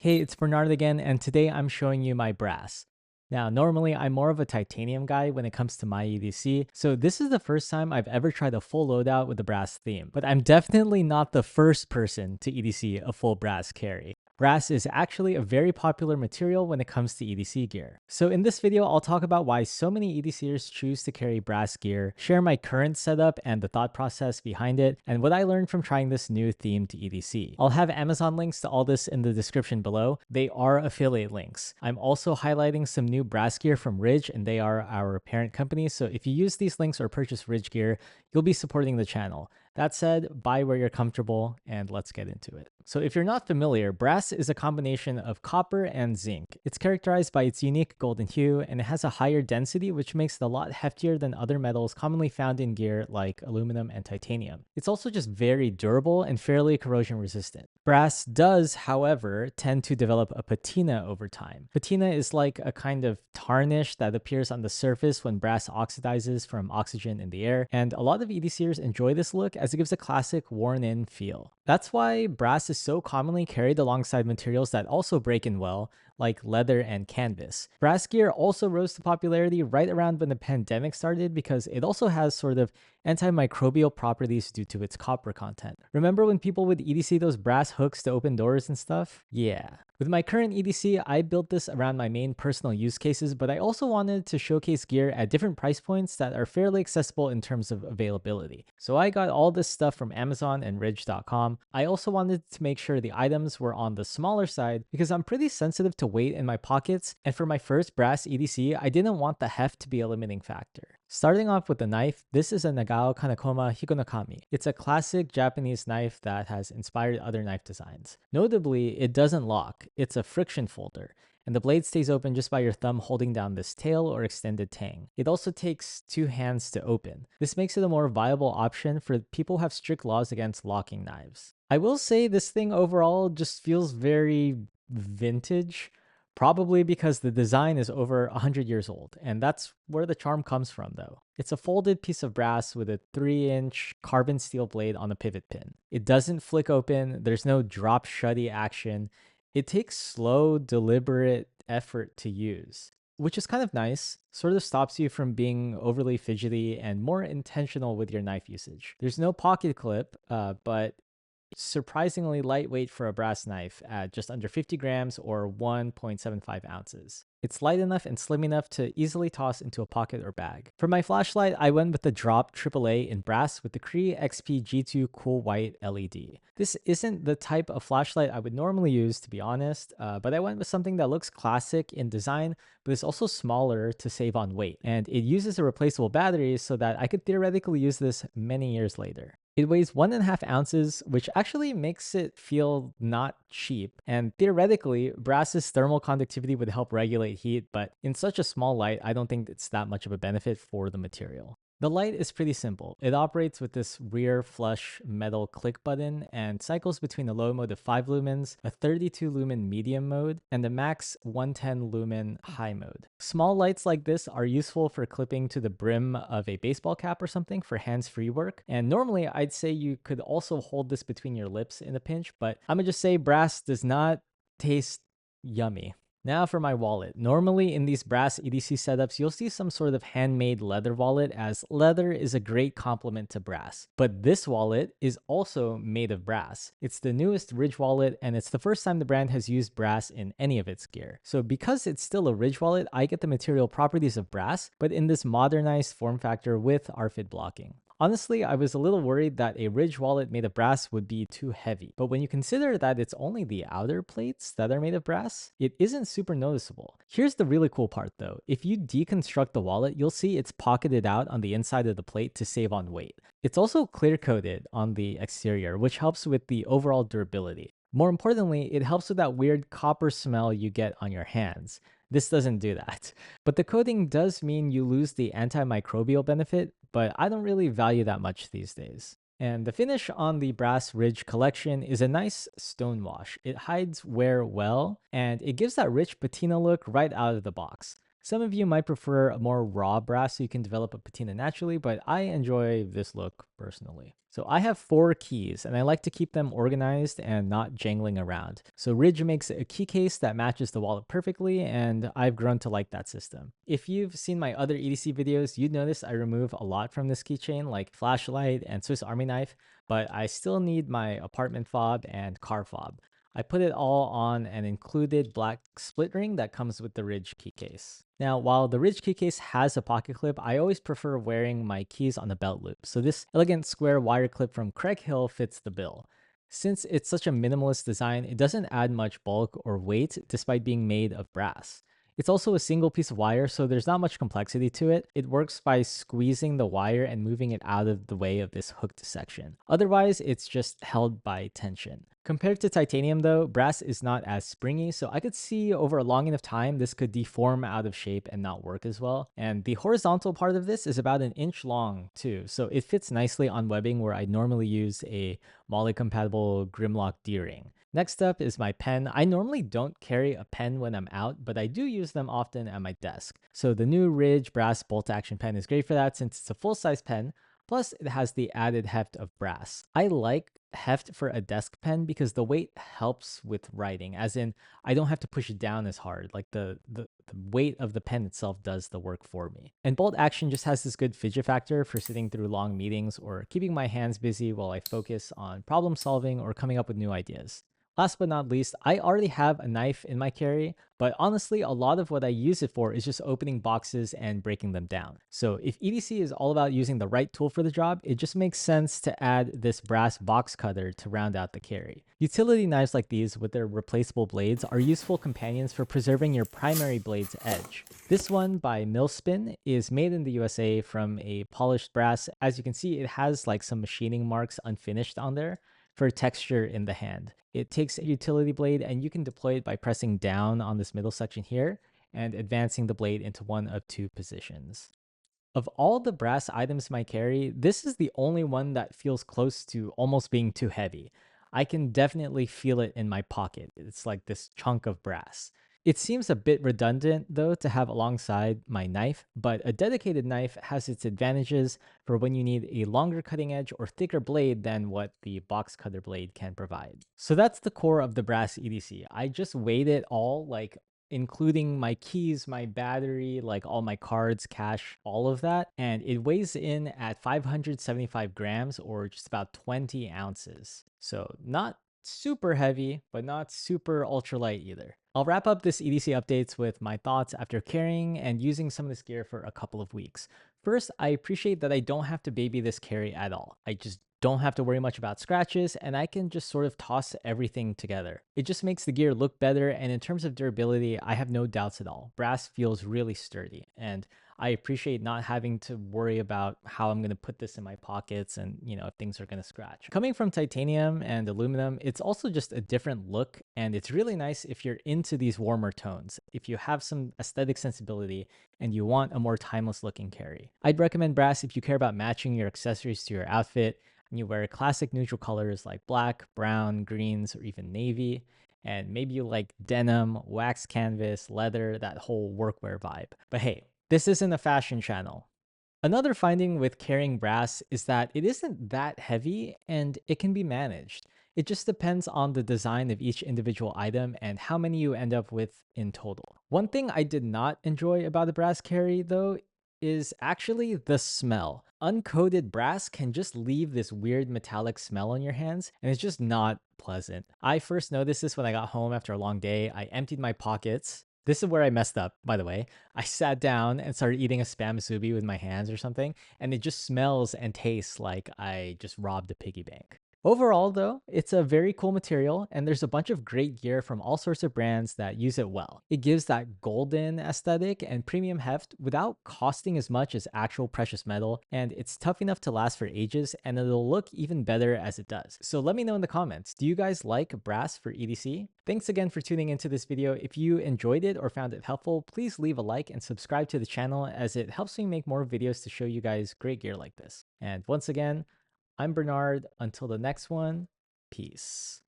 Hey, it's Bernard again, and today I'm showing you my brass. Now, normally I'm more of a titanium guy when it comes to my EDC, so this is the first time I've ever tried a full loadout with the brass theme. But I'm definitely not the first person to EDC a full brass carry. Brass is actually a very popular material when it comes to EDC gear. So in this video, I'll talk about why so many EDCers choose to carry brass gear, share my current setup and the thought process behind it, and what I learned from trying this new theme to EDC. I'll have Amazon links to all this in the description below. They are affiliate links. I'm also highlighting some new brass gear from Ridge, and they are our parent company. So if you use these links or purchase Ridge gear, you'll be supporting the channel. That said, buy where you're comfortable, and let's get into it. So if you're not familiar, brass is a combination of copper and zinc. It's characterized by its unique golden hue, and it has a higher density, which makes it a lot heftier than other metals commonly found in gear like aluminum and titanium. It's also just very durable and fairly corrosion resistant. Brass does, however, tend to develop a patina over time. Patina is like a kind of tarnish that appears on the surface when brass oxidizes from oxygen in the air, and a lot of EDCers enjoy this look as it gives a classic worn-in feel. That's why brass is so commonly carried alongside materials that also break in well, like leather and canvas. Brass gear also rose to popularity right around when the pandemic started because it also has sort of antimicrobial properties due to its copper content. Remember when people would EDC those brass hooks to open doors and stuff? Yeah. With my current EDC, I built this around my main personal use cases, but I also wanted to showcase gear at different price points that are fairly accessible in terms of availability. So I got all this stuff from Amazon and Ridge.com. I also wanted to make sure the items were on the smaller side because I'm pretty sensitive to weight in my pockets, and for my first brass EDC, I didn't want the heft to be a limiting factor. Starting off with the knife, this is a Nagao Kanekoma Hikonokami. It's a classic Japanese knife that has inspired other knife designs. Notably, it doesn't lock. It's a friction folder, and the blade stays open just by your thumb holding down this tail or extended tang. It also takes two hands to open. This makes it a more viable option for people who have strict laws against locking knives. I will say this thing overall just feels very vintage. Probably because the design is over 100 years old, and that's where the charm comes from though. It's a folded piece of brass with a 3-inch carbon steel blade on a pivot pin. It doesn't flick open, there's no drop shutty action. It takes slow, deliberate effort to use, which is kind of nice, sort of stops you from being overly fidgety and more intentional with your knife usage. There's no pocket clip, but surprisingly lightweight for a brass knife at just under 50 grams or 1.75 ounces. It's light enough and slim enough to easily toss into a pocket or bag. For my flashlight, I went with the Drop AAA in brass with the Cree XP G2 Cool White LED. This isn't the type of flashlight I would normally use, to be honest, but I went with something that looks classic in design, but is also smaller to save on weight. And it uses a replaceable battery so that I could theoretically use this many years later. It weighs 1.5 ounces, which actually makes it feel not cheap. And theoretically, brass's thermal conductivity would help regulate heat, but in such a small light, I don't think it's that much of a benefit for the material. The light is pretty simple. It operates with this rear flush metal click button and cycles between a low mode of 5 lumens, a 32 lumen medium mode, and a max 110 lumen high mode. Small lights like this are useful for clipping to the brim of a baseball cap or something for hands-free work. And normally I'd say you could also hold this between your lips in a pinch, but I'm gonna just say brass does not taste yummy. Now for my wallet. Normally in these brass EDC setups, you'll see some sort of handmade leather wallet, as leather is a great complement to brass. But this wallet is also made of brass. It's the newest Ridge wallet, and it's the first time the brand has used brass in any of its gear. So because it's still a Ridge wallet, I get the material properties of brass, but in this modernized form factor with RFID blocking. Honestly, I was a little worried that a Ridge wallet made of brass would be too heavy, but when you consider that it's only the outer plates that are made of brass, it isn't super noticeable. Here's the really cool part though. If you deconstruct the wallet, you'll see it's pocketed out on the inside of the plate to save on weight. It's also clear coated on the exterior, which helps with the overall durability. More importantly, it helps with that weird copper smell you get on your hands. This doesn't do that. But the coating does mean you lose the antimicrobial benefit, but I don't really value that much these days. And the finish on the Brass Ridge collection is a nice stone wash. It hides wear well, and it gives that rich patina look right out of the box. Some of you might prefer a more raw brass so you can develop a patina naturally, but I enjoy this look personally. So I have 4 keys and I like to keep them organized and not jangling around. So Ridge makes a key case that matches the wallet perfectly, and I've grown to like that system. If you've seen my other EDC videos, you'd notice I remove a lot from this keychain, like flashlight and Swiss Army knife, but I still need my apartment fob and car fob. I put it all on an included black split ring that comes with the Ridge key case. Now, while the Ridge key case has a pocket clip, I always prefer wearing my keys on a belt loop. So this elegant square wire clip from Craig Hill fits the bill. Since it's such a minimalist design, it doesn't add much bulk or weight despite being made of brass. It's also a single piece of wire, so there's not much complexity to it. It works by squeezing the wire and moving it out of the way of this hooked section. Otherwise, it's just held by tension. Compared to titanium though, brass is not as springy, so I could see over a long enough time this could deform out of shape and not work as well. And the horizontal part of this is about an inch long too, so it fits nicely on webbing where I normally use a MOLLE compatible Grimlock D-ring. Next up is my pen. I normally don't carry a pen when I'm out, but I do use them often at my desk. So the new Ridge brass bolt action pen is great for that since it's a full-size pen. Plus, it has the added heft of brass. I like heft for a desk pen because the weight helps with writing, as in, I don't have to push it down as hard. Like the weight of the pen itself does the work for me. And bolt action just has this good fidget factor for sitting through long meetings or keeping my hands busy while I focus on problem solving or coming up with new ideas. Last but not least, I already have a knife in my carry, but honestly, a lot of what I use it for is just opening boxes and breaking them down. So if EDC is all about using the right tool for the job, it just makes sense to add this brass box cutter to round out the carry. Utility knives like these with their replaceable blades are useful companions for preserving your primary blade's edge. This one by Millspin is made in the USA from a polished brass. As you can see, it has like some machining marks unfinished on there for texture in the hand. It takes a utility blade and you can deploy it by pressing down on this middle section here and advancing the blade into one of 2 positions. Of all the brass items in my carry, this is the only one that feels close to almost being too heavy. I can definitely feel it in my pocket. It's like this chunk of brass. It seems a bit redundant though to have alongside my knife, but a dedicated knife has its advantages for when you need a longer cutting edge or thicker blade than what the box cutter blade can provide. So that's the core of the brass EDC. I just weighed it all, like including my keys, my battery, like all my cards, cash, all of that. And it weighs in at 575 grams or just about 20 ounces. So not super heavy, but not super ultralight either. I'll wrap up this EDC updates with my thoughts after carrying and using some of this gear for a couple of weeks. First, I appreciate that I don't have to baby this carry at all. I just don't have to worry much about scratches, and I can just sort of toss everything together. It just makes the gear look better, and in terms of durability, I have no doubts at all. Brass feels really sturdy, and I appreciate not having to worry about how I'm going to put this in my pockets and, if things are going to scratch. Coming from titanium and aluminum, it's also just a different look, and it's really nice if you're into these warmer tones. If you have some aesthetic sensibility and you want a more timeless looking carry. I'd recommend brass if you care about matching your accessories to your outfit and you wear classic neutral colors like black, brown, greens, or even navy. And maybe you like denim, wax canvas, leather, that whole workwear vibe. But hey, this isn't a fashion channel. Another finding with carrying brass is that it isn't that heavy and it can be managed. It just depends on the design of each individual item and how many you end up with in total. One thing I did not enjoy about the brass carry, though, is actually the smell. Uncoated brass can just leave this weird metallic smell on your hands, and it's just not pleasant. I first noticed this when I got home after a long day. I emptied my pockets. This is where I messed up, by the way. I sat down and started eating a Spam Musubi with my hands or something, and it just smells and tastes like I just robbed a piggy bank. Overall, though, it's a very cool material, and there's a bunch of great gear from all sorts of brands that use it well. It gives that golden aesthetic and premium heft without costing as much as actual precious metal, and it's tough enough to last for ages, and it'll look even better as it does. So let me know in the comments, do you guys like brass for EDC? Thanks again for tuning into this video. If you enjoyed it or found it helpful, please leave a like and subscribe to the channel as it helps me make more videos to show you guys great gear like this. And once again, I'm Bernard. Until the next one, peace.